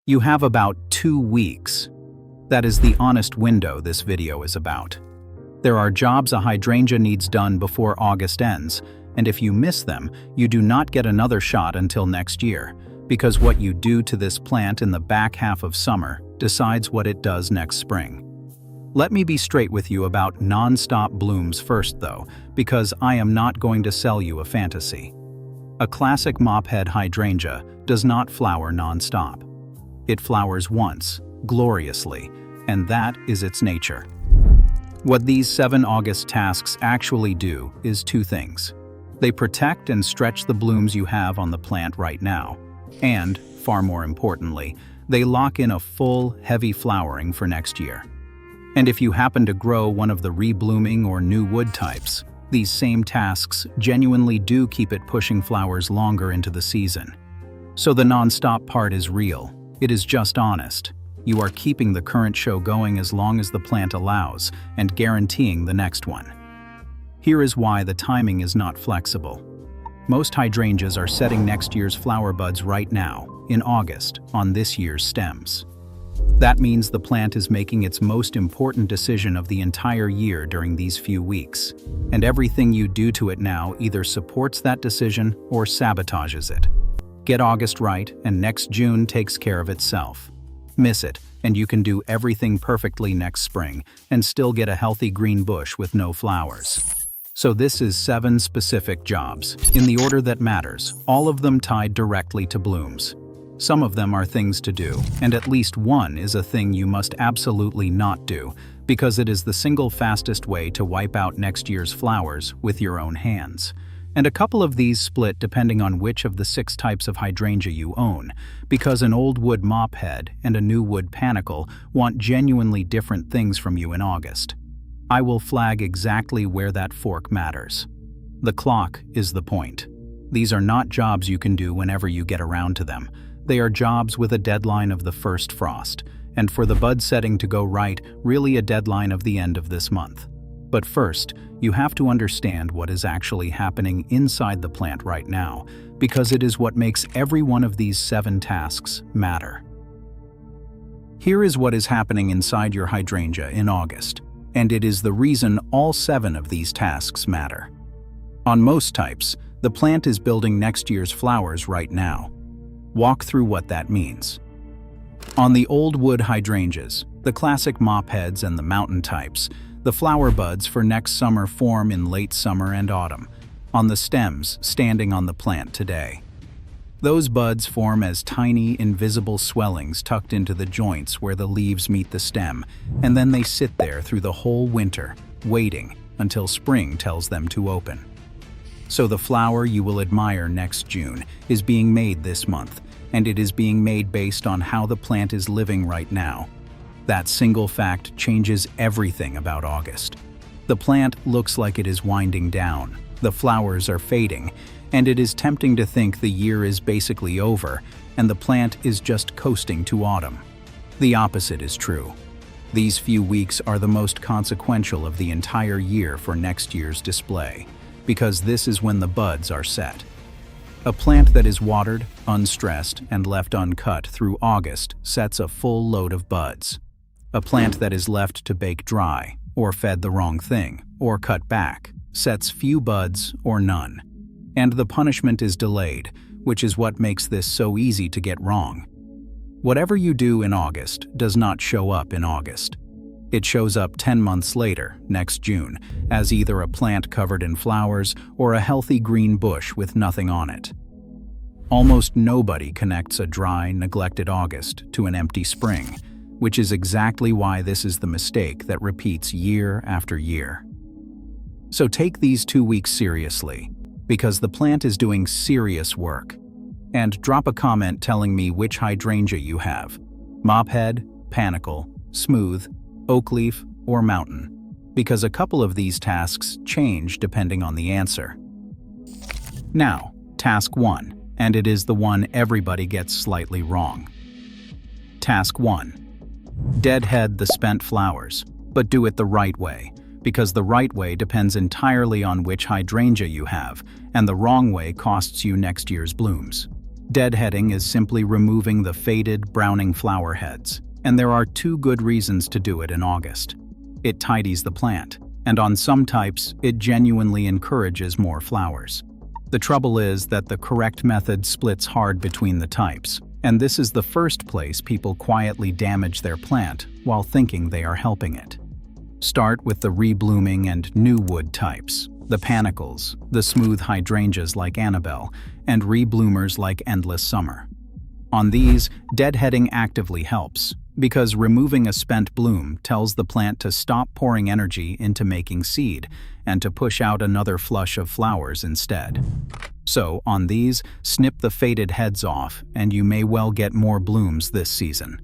You have about 2 weeks. That is the honest window this video is about. There are jobs a hydrangea needs done before August ends, and if you miss them, you do not get another shot until next year, because what you do to this plant in the back half of summer decides what it does next spring. Let me be straight with you about Nonstop blooms first though, because I am not going to sell you a fantasy. A classic mophead hydrangea does not flower nonstop. It flowers once, gloriously, and that is its nature. What these 7 August tasks actually do is 2 things. They protect and stretch the blooms you have on the plant right now, and, far more importantly, they lock in a full, heavy flowering for next year. And if you happen to grow one of the reblooming or new wood types, these same tasks genuinely do keep it pushing flowers longer into the season. So the nonstop part is real. It is just honest. You are keeping the current show going as long as the plant allows and guaranteeing the next one. Here is why the timing is not flexible. Most hydrangeas are setting next year's flower buds right now, in August, on this year's stems. That means the plant is making its most important decision of the entire year during these few weeks, and everything you do to it now either supports that decision or sabotages it. Get August right, and next June takes care of itself. Miss it, and you can do everything perfectly next spring and still get a healthy green bush with no flowers. So this is 7 specific jobs, in the order that matters, all of them tied directly to blooms. Some of them are things to do, and at least one is a thing you must absolutely not do, because it is the single fastest way to wipe out next year's flowers with your own hands. And a couple of these split depending on which of the 6 types of hydrangea you own, because an old wood mophead and a new wood panicle want genuinely different things from you in August. I will flag exactly where that fork matters. The clock is the point. These are not jobs you can do whenever you get around to them. They are jobs with a deadline of the first frost, and for the bud setting to go right, really a deadline of the end of this month. But first, you have to understand what is actually happening inside the plant right now, because it is what makes every one of these 7 tasks matter. Here is what is happening inside your hydrangea in August, and it is the reason all 7 of these tasks matter. On most types, the plant is building next year's flowers right now. Walk through what that means. On the old wood hydrangeas, the classic mopheads and the mountain types, the flower buds for next summer form in late summer and autumn, on the stems standing on the plant today. Those buds form as tiny, invisible swellings tucked into the joints where the leaves meet the stem, and then they sit there through the whole winter, waiting until spring tells them to open. So the flower you will admire next June is being made this month, and it is being made based on how the plant is living right now. That single fact changes everything about August. The plant looks like it is winding down, the flowers are fading, and it is tempting to think the year is basically over and the plant is just coasting to autumn. The opposite is true. These few weeks are the most consequential of the entire year for next year's display, because this is when the buds are set. A plant that is watered, unstressed, and left uncut through August sets a full load of buds. A plant that is left to bake dry, or fed the wrong thing, or cut back, sets few buds or none. And the punishment is delayed, which is what makes this so easy to get wrong. Whatever you do in August does not show up in August. It shows up 10 months later, next June, as either a plant covered in flowers or a healthy green bush with nothing on it. Almost nobody connects a dry, neglected August to an empty spring, which is exactly why this is the mistake that repeats year after year. So take these 2 weeks seriously, because the plant is doing serious work. And drop a comment telling me which hydrangea you have: mophead, panicle, smooth, oakleaf, or mountain, because a couple of these tasks change depending on the answer. Now, task 1, and it is the one everybody gets slightly wrong. Task 1. Deadhead the spent flowers, but do it the right way, because the right way depends entirely on which hydrangea you have, and the wrong way costs you next year's blooms. Deadheading is simply removing the faded, browning flower heads, and there are two good reasons to do it in August. It tidies the plant, and on some types, it genuinely encourages more flowers. The trouble is that the correct method splits hard between the types, and this is the first place people quietly damage their plant while thinking they are helping it. Start with the reblooming and new wood types, the panicles, the smooth hydrangeas like Annabelle, and rebloomers like Endless Summer. On these, deadheading actively helps, because removing a spent bloom tells the plant to stop pouring energy into making seed and to push out another flush of flowers instead. So, on these, snip the faded heads off, and you may well get more blooms this season.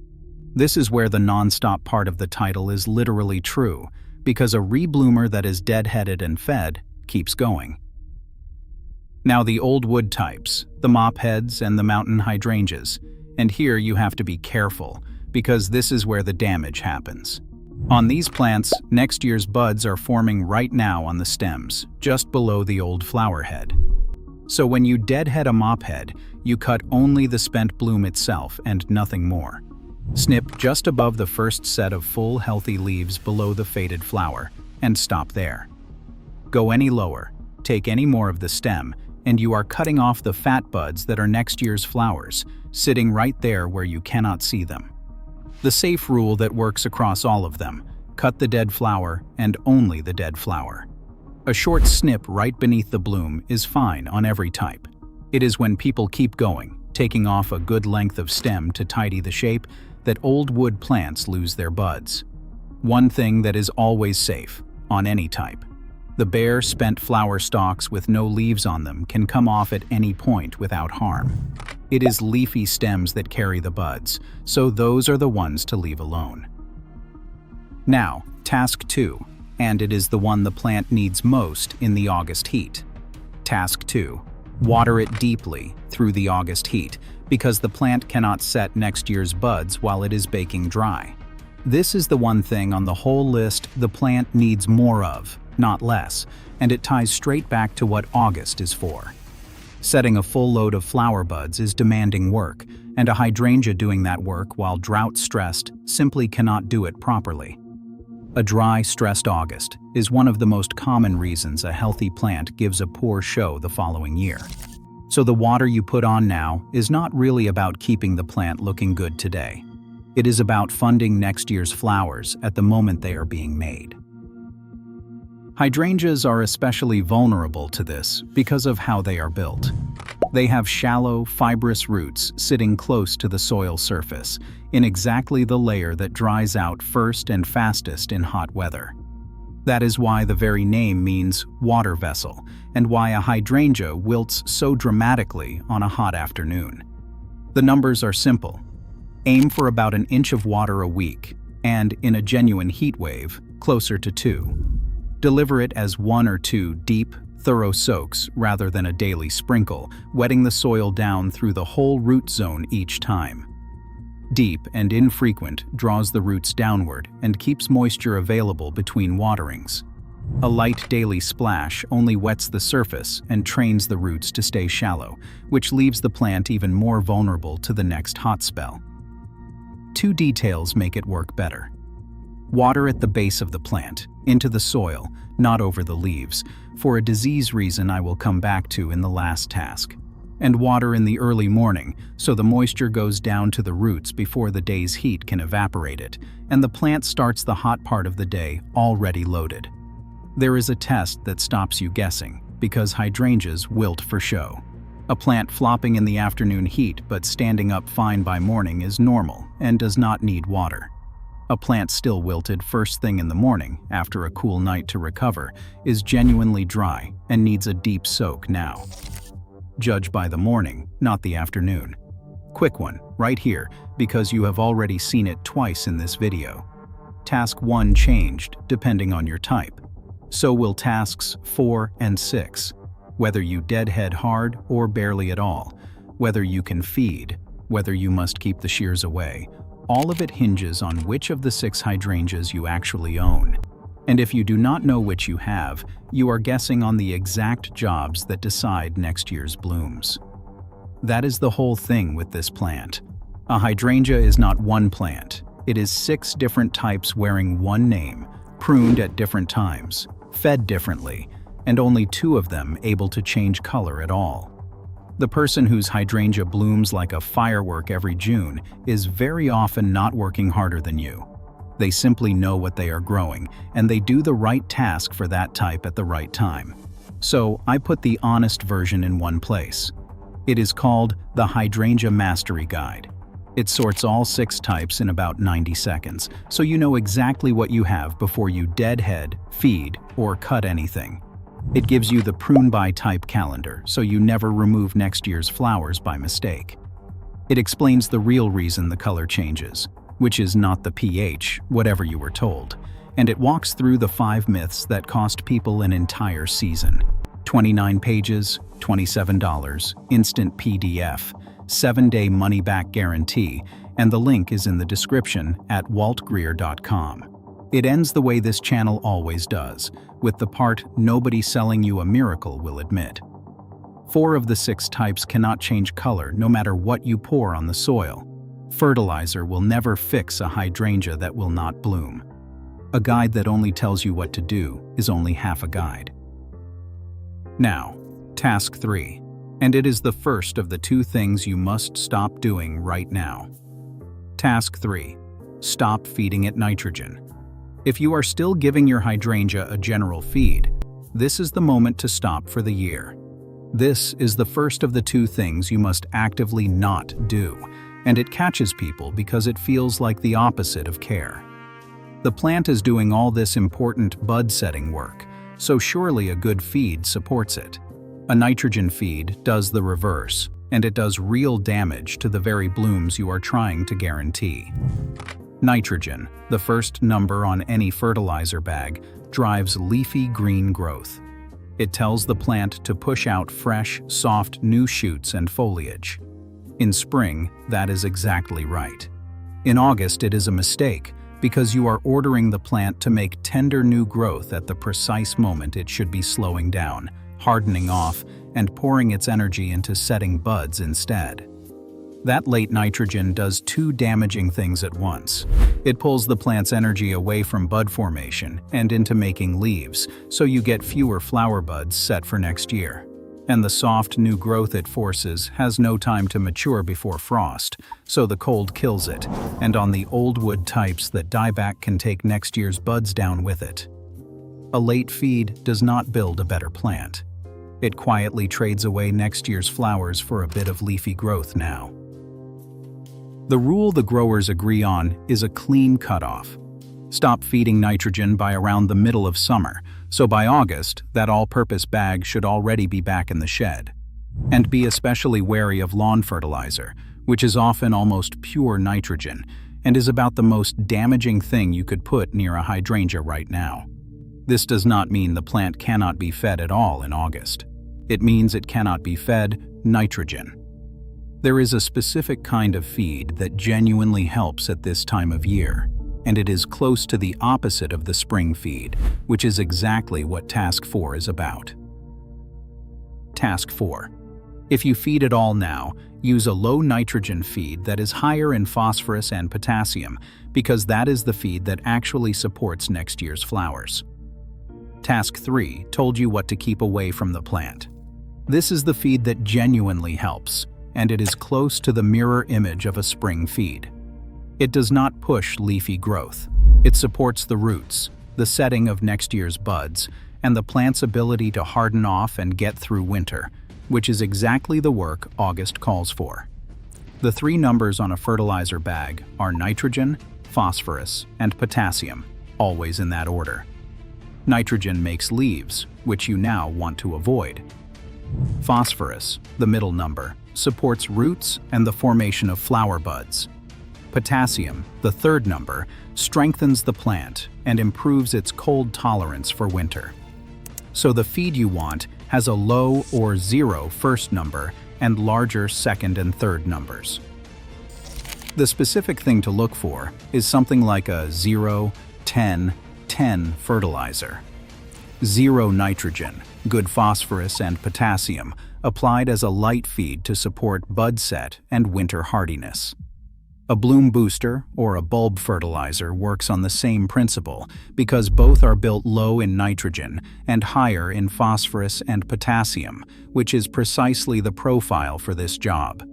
This is where the Nonstop part of the title is literally true, because a rebloomer that is deadheaded and fed keeps going. Now the old wood types, the mop heads and the mountain hydrangeas, and here you have to be careful, because this is where the damage happens. On these plants, next year's buds are forming right now on the stems, just below the old flower head. So when you deadhead a mop head, you cut only the spent bloom itself and nothing more. Snip just above the first set of full, healthy leaves below the faded flower, and stop there. Go any lower, take any more of the stem, and you are cutting off the fat buds that are next year's flowers, sitting right there where you cannot see them. The safe rule that works across all of them: cut the dead flower and only the dead flower. A short snip right beneath the bloom is fine on every type. It is when people keep going, taking off a good length of stem to tidy the shape, that old wood plants lose their buds. One thing that is always safe, on any type: the bare, spent flower stalks with no leaves on them can come off at any point without harm. It is leafy stems that carry the buds, so those are the ones to leave alone. Now, task 2, and it is the one the plant needs most in the August heat. Task 2. Water it deeply through the August heat, because the plant cannot set next year's buds while it is baking dry. This is the one thing on the whole list the plant needs more of, not less, and it ties straight back to what August is for. Setting a full load of flower buds is demanding work, and a hydrangea doing that work while drought-stressed simply cannot do it properly. A dry, stressed August is one of the most common reasons a healthy plant gives a poor show the following year. So the water you put on now is not really about keeping the plant looking good today. It is about funding next year's flowers at the moment they are being made. Hydrangeas are especially vulnerable to this because of how they are built. They have shallow, fibrous roots sitting close to the soil surface, in exactly the layer that dries out first and fastest in hot weather. That is why the very name means water vessel, and why a hydrangea wilts so dramatically on a hot afternoon. The numbers are simple. Aim for about an inch of water a week, and in a genuine heat wave, closer to 2. Deliver it as 1 or 2 deep, thorough soaks rather than a daily sprinkle, wetting the soil down through the whole root zone each time. Deep and infrequent draws the roots downward and keeps moisture available between waterings. A light daily splash only wets the surface and trains the roots to stay shallow, which leaves the plant even more vulnerable to the next hot spell. 2 details make it work better. Water at the base of the plant, into the soil, not over the leaves, for a disease reason I will come back to in the last task. And water in the early morning, so the moisture goes down to the roots before the day's heat can evaporate it, and the plant starts the hot part of the day already loaded. There is a test that stops you guessing, because hydrangeas wilt for show. A plant flopping in the afternoon heat but standing up fine by morning is normal and does not need water. A plant still wilted first thing in the morning, after a cool night to recover, is genuinely dry and needs a deep soak now. Judge by the morning, not the afternoon. Quick one, right here, because you have already seen it twice in this video. Task 1 changed depending on your type. So will tasks 4 and 6. Whether you deadhead hard or barely at all, whether you can feed, whether you must keep the shears away, all of it hinges on which of the 6 hydrangeas you actually own. And if you do not know which you have, you are guessing on the exact jobs that decide next year's blooms. That is the whole thing with this plant. A hydrangea is not one plant. It is 6 different types wearing one name, pruned at different times, fed differently, and only 2 of them able to change color at all. The person whose hydrangea blooms like a firework every June is very often not working harder than you. They simply know what they are growing, and they do the right task for that type at the right time. So I put the honest version in one place. It is called the Hydrangea Mastery Guide. It sorts all 6 types in about 90 seconds, so you know exactly what you have before you deadhead, feed, or cut anything. It gives you the prune by type calendar, so you never remove next year's flowers by mistake. It explains the real reason the color changes, which is not the pH, whatever you were told, and it walks through the 5 myths that cost people an entire season. 29 pages, $27, instant PDF, 7-day money-back guarantee, and the link is in the description at waltgreer.com. It ends the way this channel always does, with the part nobody selling you a miracle will admit. 4 of the 6 types cannot change color no matter what you pour on the soil. Fertilizer will never fix a hydrangea that will not bloom. A guide that only tells you what to do is only half a guide. Now, task 3, and it is the first of the 2 things you must stop doing right now. Task 3. Stop feeding it nitrogen. If you are still giving your hydrangea a general feed, this is the moment to stop for the year. This is the first of the 2 things you must actively not do, and it catches people because it feels like the opposite of care. The plant is doing all this important bud-setting work, so surely a good feed supports it. A nitrogen feed does the reverse, and it does real damage to the very blooms you are trying to guarantee. Nitrogen, the first number on any fertilizer bag, drives leafy green growth. It tells the plant to push out fresh, soft new shoots and foliage. In spring, that is exactly right. In August, it is a mistake, because you are ordering the plant to make tender new growth at the precise moment it should be slowing down, hardening off, and pouring its energy into setting buds instead. That late nitrogen does 2 damaging things at once. It pulls the plant's energy away from bud formation and into making leaves, so you get fewer flower buds set for next year. And the soft new growth it forces has no time to mature before frost, so the cold kills it, and on the old wood types that die back can take next year's buds down with it. A late feed does not build a better plant. It quietly trades away next year's flowers for a bit of leafy growth now. The rule the growers agree on is a clean cutoff. Stop feeding nitrogen by around the middle of summer, so by August, that all-purpose bag should already be back in the shed. And be especially wary of lawn fertilizer, which is often almost pure nitrogen, and is about the most damaging thing you could put near a hydrangea right now. This does not mean the plant cannot be fed at all in August. It means it cannot be fed nitrogen. There is a specific kind of feed that genuinely helps at this time of year, and it is close to the opposite of the spring feed, which is exactly what Task 4 is about. Task 4. If you feed it all now, use a low nitrogen feed that is higher in phosphorus and potassium, because that is the feed that actually supports next year's flowers. Task 3 told you what to keep away from the plant. This is the feed that genuinely helps, and it is close to the mirror image of a spring feed. It does not push leafy growth. It supports the roots, the setting of next year's buds, and the plant's ability to harden off and get through winter, which is exactly the work August calls for. The 3 numbers on a fertilizer bag are nitrogen, phosphorus, and potassium, always in that order. Nitrogen makes leaves, which you now want to avoid. Phosphorus, the middle number, supports roots and the formation of flower buds. Potassium, the 3rd number, strengthens the plant and improves its cold tolerance for winter. So the feed you want has a low or 0 first number and larger 2nd and 3rd numbers. The specific thing to look for is something like a 0, 10, 10 fertilizer. 0 nitrogen, good phosphorus and potassium, applied as a light feed to support bud set and winter hardiness. A bloom booster or a bulb fertilizer works on the same principle because both are built low in nitrogen and higher in phosphorus and potassium, which is precisely the profile for this job.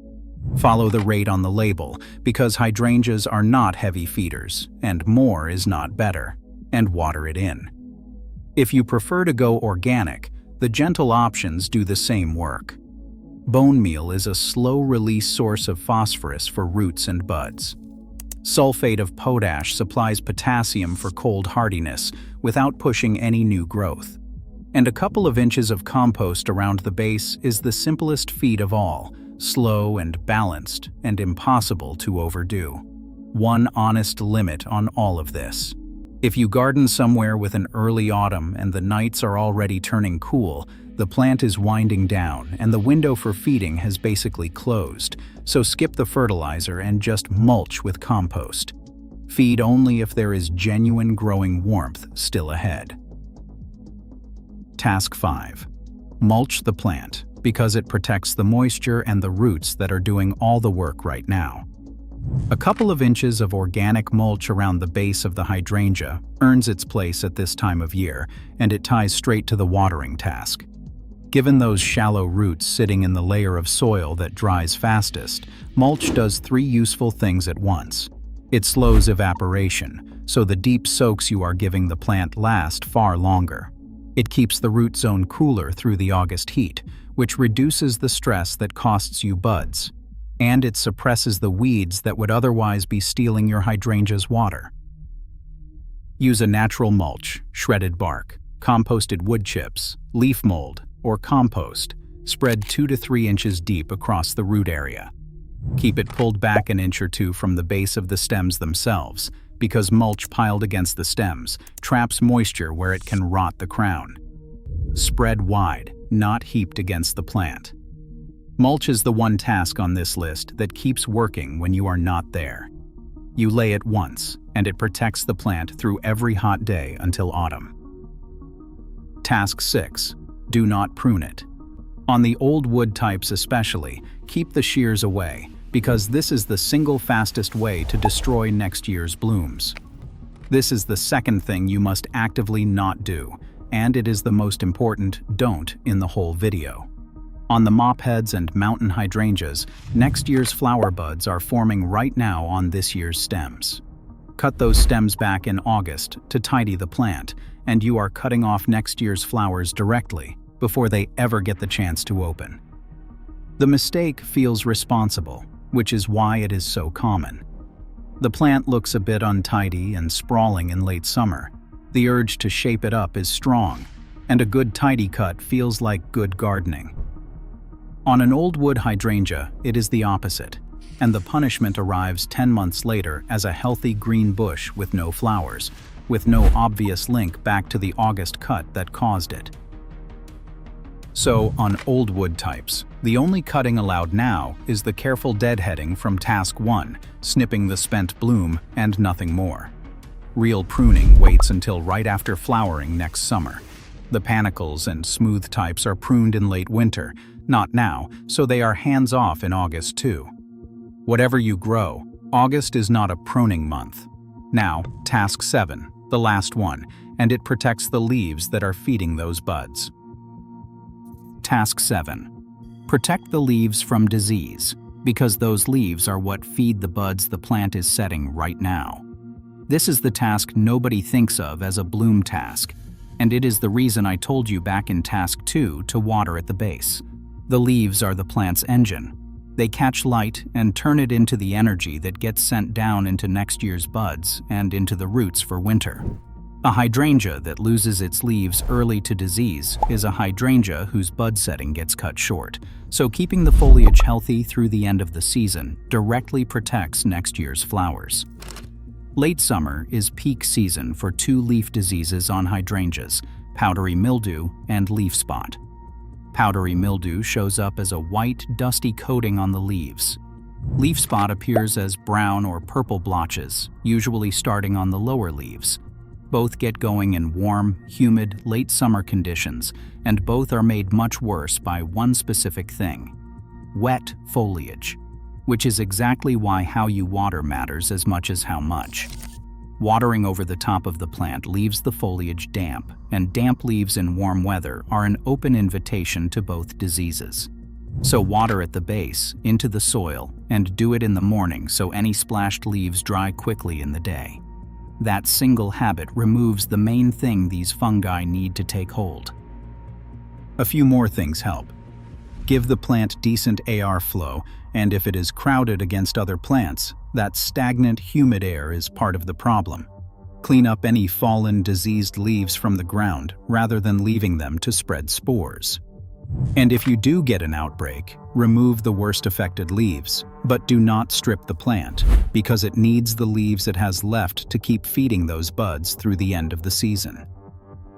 Follow the rate on the label because hydrangeas are not heavy feeders, and more is not better, and water it in. If you prefer to go organic, the gentle options do the same work. Bone meal is a slow-release source of phosphorus for roots and buds. Sulfate of potash supplies potassium for cold hardiness without pushing any new growth. And a couple of inches of compost around the base is the simplest feed of all, slow and balanced and impossible to overdo. One honest limit on all of this. If you garden somewhere with an early autumn and the nights are already turning cool, the plant is winding down and the window for feeding has basically closed, so skip the fertilizer and just mulch with compost. Feed only if there is genuine growing warmth still ahead. Task 5. Mulch the plant, because it protects the moisture and the roots that are doing all the work right now. A couple of inches of organic mulch around the base of the hydrangea earns its place at this time of year, and it ties straight to the watering task. Given those shallow roots sitting in the layer of soil that dries fastest, mulch does 3 useful things at once. It slows evaporation, so the deep soaks you are giving the plant last far longer. It keeps the root zone cooler through the August heat, which reduces the stress that costs you buds. And it suppresses the weeds that would otherwise be stealing your hydrangea's water. Use a natural mulch, shredded bark, composted wood chips, leaf mold, or compost, spread 2 to 3 inches deep across the root area. Keep it pulled back an inch or 2 from the base of the stems themselves, because mulch piled against the stems traps moisture where it can rot the crown. Spread wide, not heaped against the plant. Mulch is the one task on this list that keeps working when you are not there. You lay it once, and it protects the plant through every hot day until autumn. Task 6. Do not prune it. On the old wood types especially, keep the shears away, because this is the single fastest way to destroy next year's blooms. This is the second thing you must actively not do, and it is the most important don't in the whole video. On the mopheads and mountain hydrangeas, next year's flower buds are forming right now on this year's stems. Cut those stems back in August to tidy the plant, and you are cutting off next year's flowers directly before they ever get the chance to open. The mistake feels responsible, which is why it is so common. The plant looks a bit untidy and sprawling in late summer. The urge to shape it up is strong, and a good tidy cut feels like good gardening. On an old wood hydrangea, it is the opposite, and the punishment arrives 10 months later as a healthy green bush with no flowers, with no obvious link back to the August cut that caused it. So, on old wood types, the only cutting allowed now is the careful deadheading from Task 1, snipping the spent bloom and nothing more. Real pruning waits until right after flowering next summer. The panicles and smooth types are pruned in late winter, not now, so they are hands-off in August too. Whatever you grow, August is not a pruning month. Now, Task 7, the last one, and it protects the leaves that are feeding those buds. Task 7. Protect the leaves from disease, because those leaves are what feed the buds the plant is setting right now. This is the task nobody thinks of as a bloom task, and it is the reason I told you back in Task 2 to water at the base. The leaves are the plant's engine. They catch light and turn it into the energy that gets sent down into next year's buds and into the roots for winter. A hydrangea that loses its leaves early to disease is a hydrangea whose bud setting gets cut short, so keeping the foliage healthy through the end of the season directly protects next year's flowers. Late summer is peak season for 2 leaf diseases on hydrangeas, powdery mildew and leaf spot. Powdery mildew shows up as a white, dusty coating on the leaves. Leaf spot appears as brown or purple blotches, usually starting on the lower leaves. Both get going in warm, humid, late summer conditions, and both are made much worse by one specific thing: wet foliage, which is exactly why how you water matters as much as how much. Watering over the top of the plant leaves the foliage damp, and damp leaves in warm weather are an open invitation to both diseases. So water at the base, into the soil, and do it in the morning so any splashed leaves dry quickly in the day. That single habit removes the main thing these fungi need to take hold. A few more things help. Give the plant decent air flow, and if it is crowded against other plants, that stagnant, humid air is part of the problem. Clean up any fallen, diseased leaves from the ground rather than leaving them to spread spores. And if you do get an outbreak, remove the worst affected leaves, but do not strip the plant, because it needs the leaves it has left to keep feeding those buds through the end of the season.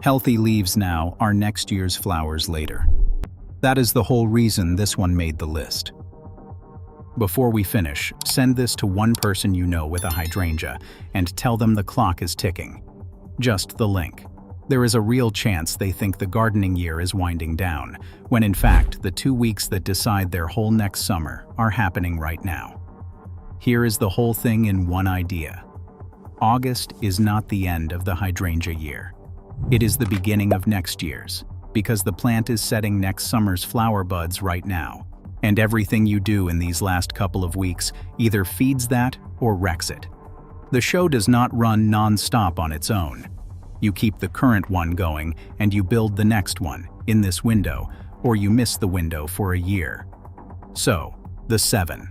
Healthy leaves now are next year's flowers later. That is the whole reason this one made the list. Before we finish, send this to one person you know with a hydrangea and tell them the clock is ticking. Just the link. There is a real chance they think the gardening year is winding down, when in fact the 2 weeks that decide their whole next summer are happening right now. Here is the whole thing in one idea. August is not the end of the hydrangea year. It is the beginning of next year's, because the plant is setting next summer's flower buds right now, and everything you do in these last couple of weeks either feeds that or wrecks it. The show does not run non-stop on its own. You keep the current one going and you build the next one in this window, or you miss the window for a year. So, the 7.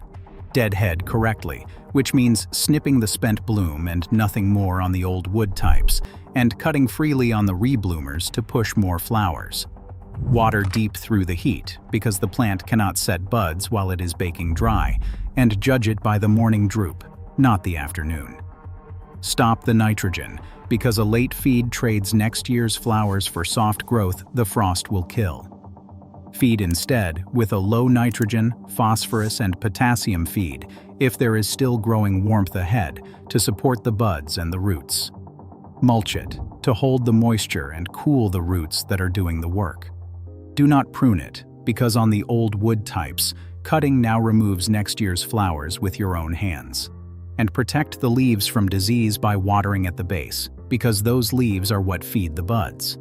Deadhead correctly, which means snipping the spent bloom and nothing more on the old wood types, and cutting freely on the rebloomers to push more flowers. Water deep through the heat, because the plant cannot set buds while it is baking dry, and judge it by the morning droop, not the afternoon. Stop the nitrogen, because a late feed trades next year's flowers for soft growth the frost will kill. Feed instead with a low nitrogen, phosphorus, and potassium feed if there is still growing warmth ahead to support the buds and the roots. Mulch it to hold the moisture and cool the roots that are doing the work. Do not prune it, because on the old wood types, cutting now removes next year's flowers with your own hands. And protect the leaves from disease by watering at the base, because those leaves are what feed the buds.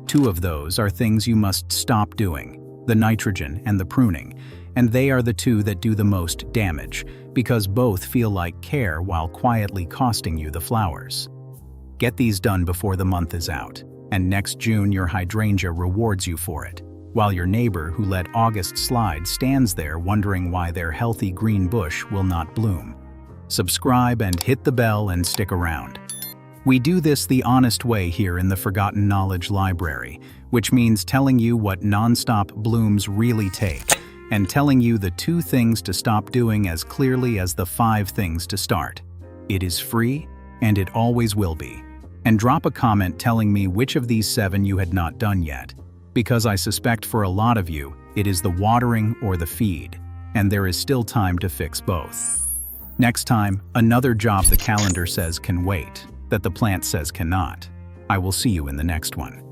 2 of those are things you must stop doing, the nitrogen and the pruning, and they are the 2 that do the most damage, because both feel like care while quietly costing you the flowers. Get these done before the month is out, and next June your hydrangea rewards you for it, while your neighbor who let August slide stands there wondering why their healthy green bush will not bloom. Subscribe and hit the bell and stick around. We do this the honest way here in the Forgotten Knowledge Library, which means telling you what nonstop blooms really take, and telling you the 2 things to stop doing as clearly as the 5 things to start. It is free, and it always will be. And drop a comment telling me which of these 7 you had not done yet, because I suspect for a lot of you, it is the watering or the feed, and there is still time to fix both. Next time, another job the calendar says can wait, that the plant says cannot. I will see you in the next one.